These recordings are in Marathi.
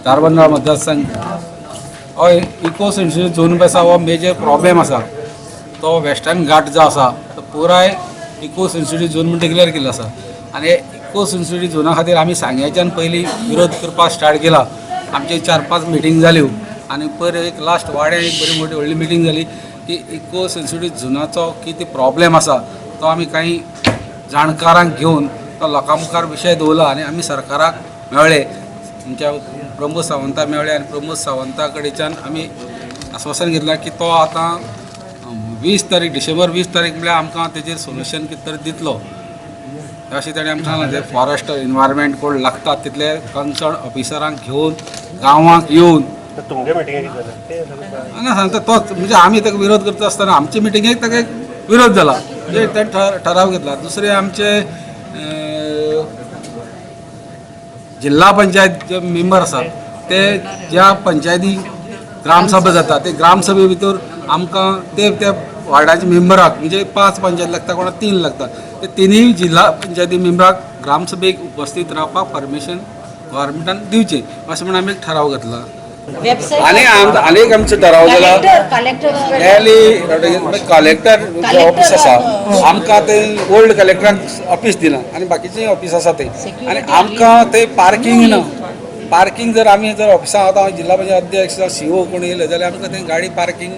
धारबांदोडा मतदारसंघ हो इको सेन्सिटिव्ह झोन आसा हो मेजर प्रॉब्लेम आसा. तो वेस्टर्न घाट जो आसा तो पुराय इको सेन्सिटिव्ह झोन म्हणून डिक्लेअर केल्लो आसा. आनी हे इको सेन्सिटिव्ह झोना खातीर आमी सांग्याच्यान पयलीं विरोध करपाक स्टार्ट केला. आमचे 4-5 मिटींग जाल्यो आनी पयर एक लास्ट वाड्यार एक बरी मोठी व्हडली मिटींग जाली की इको सेन्सिटिव्ह झोनाचो कितें प्रॉब्लेम आसा तो आमी काही जाणकारांक घेवन तो लोकां मुखार विशय दवरला आनी आमी सरकाराक मेळ्ळे. आमच्या प्रमोद सावंताक मेळ्ळे आनी प्रमोद सावंता कडेच्यान आमी आश्वासन घेतलां की तो आतां 20 तारीख डिसेंबर 20 तारीख म्हळ्यार आमकां तेजेर सोल्युशन कितें तरी दितलो अशें ताणें आमकां सांगलां. जे फॉरेस्ट एनवायरमेंट कोण लागतात तितले कन्सर्न ऑफिसरांक घेवन गांवांक येवन हांगा सांगता तोच म्हणजे आमी ताका विरोध करता आसतना आमचे मिटिंगेक ताका विरोध जाला म्हणजे ताणें ठराव घेतला. दुसरे आमचे जिल्हा पंचायत जे मेंबर आसात ते ज्या पंचायती ग्रामसभा जाता ते ग्रामसभे भितर आमकां ते वार्डाचे मेंबराक म्हणजे 5 पंचायत लागता कोणाक 3 लागता ते तिनूय जिल्हा पंचायती मेंबराक ग्रामसभेक उपस्थित रावपाक परमिशन गव्हर्मेंटान दिवचें अशें म्हणून आमी एक ठराव घातला. आनी एक आमचो ठराव जाला कलेक्टर ऑफिस आसा आमकां ते ओल्ड कलेक्टराक ऑफिस दिलां आनी बाकीचें ऑफिस आसा ते आनी आमकां ते पार्किंग ना. पार्किंग जर आमी जर ऑफिसांत आतां जिल्हा पंचायत अध्यक्ष सीओ कोण येयले जाल्यार आमकां थंय गाडी पार्किंग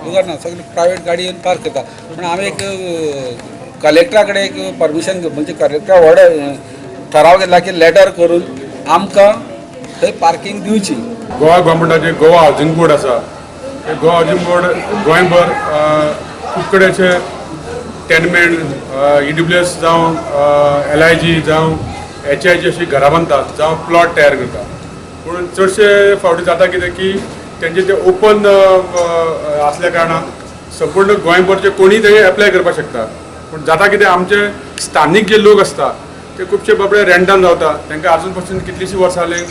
करना सगळी प्रायवेट गाडी येवन पार्क करता. पूण हांवें एक कलेक्टरा कडेन एक परमिशन म्हणजे कलेक्टरा व्हड ठराव घेतला की लेटर करून आमकां थंय पार्किंग दिवची. गोवा गव्हर्मेंटाचे गोवा हावजींग बोर्ड आसा हे गोवा हावजींग बोर्ड गोंयभर खूब कडेचे टेनमेंट EWS जावं LIG जावं HIG अशी घरां बांदतात जावं प्लॉट तयार करतात. पूण चडशे फावटी जाता कितें की तेंचे ते ओपन असल्या कारणान संपूर्ण गोंयभरचे कोणीय थंय एप्लाय करपाक शकता. पूण जाता कितें आमचे स्थानीक जे लोक आसता ते खुबशे बाबडे रेंटान रावता तांकां आजून पासून कितलींशीं वर्सां जालीं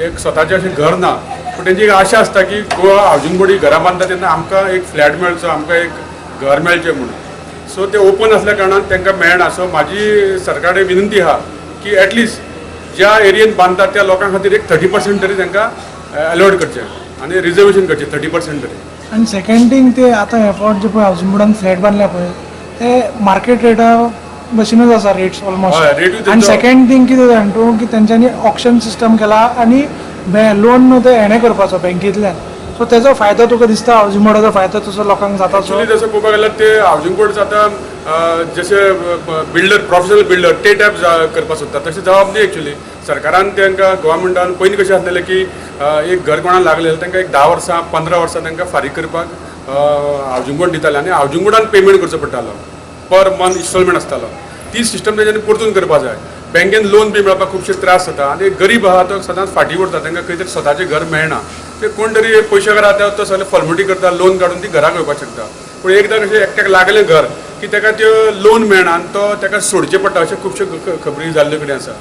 एक स्वताचें अशें घर ना. पूण तेंची एक आशा आसता की गोवा हावजींग बोर्ड घरां बांदता तेन्ना आमकां एक फ्लॅट मेळचो आमकां एक घर मेळचें म्हणून. सो ते ओपन असल्या कारणान तांकां मेळना. सो म्हाजी सरकारा कडेन विनंती आहा की एटलिस्ट ज्या एरियेन बांदतात त्या लोकां खातीर एक 30% तरी तांकां अलॉट करचें आनी रिजर्वेशन करचें 30% तरी. आनी सेकंड थिंग ते आतां एफर्ट जे पळय हावजींग बोर्डान फ्लॅट बांदल्या पळय ते मार्केट रेटा भशेनूच आसा रेट्स ऑलमोस्ट. आनी सेकंड थिंग कितें जाण तूं की तेंच्यांनी ऑक्शन सिस्टम केला आनी लोन ते हेणें करपाचो बँकेंतल्यान. सो तेजो फायदो तुका दिसता हावजींग बोर्डाचो फायदो तसो लोकांक जाता? एक्चुअली तसं पळोवपाक गेल्यार ते हावजींग बोर्ड आतां जशे बिल्डर प्रोफेशनल बिल्डर ते टायप करपाक सोदता तशें जावप न्ही. एक्चुअली सरकारान तांकां गव्हर्मेंटान पयलीं कशें आसलेलें की एक घर कोणाक लागलें जाल्यार तांकां एक 10 वर्सां 15 वर्सां तांकां फारीक करपाक हावजींग बोर्ड दितालें आनी हावजींग बोर्डान पेमेंट करचो पडटालो पर मंथ इन्स्टॉलमेंट आसतालो. ती सिस्टम तेच्यांनी परतून करपाक जाय. बँकेन लोन बी मेळपाक खुबशे त्रास जाता आनी गरीब आहा तो सदांच फाटीं उरता तांकां खंय तरी स्वताचें घर मेळना. ते कोण तरी पयशेकार आहा तो सगळे फॉर्मेलिटी करता लोन काडून ती घराक येवपाक शकता. पूण एकदां कशें एकट्याक लागलें घर की ताका त्यो लोन मेळना आनी तो ताका सोडचें पडटा अशें खुबशे खबरी जाल्ले कडेन आसा.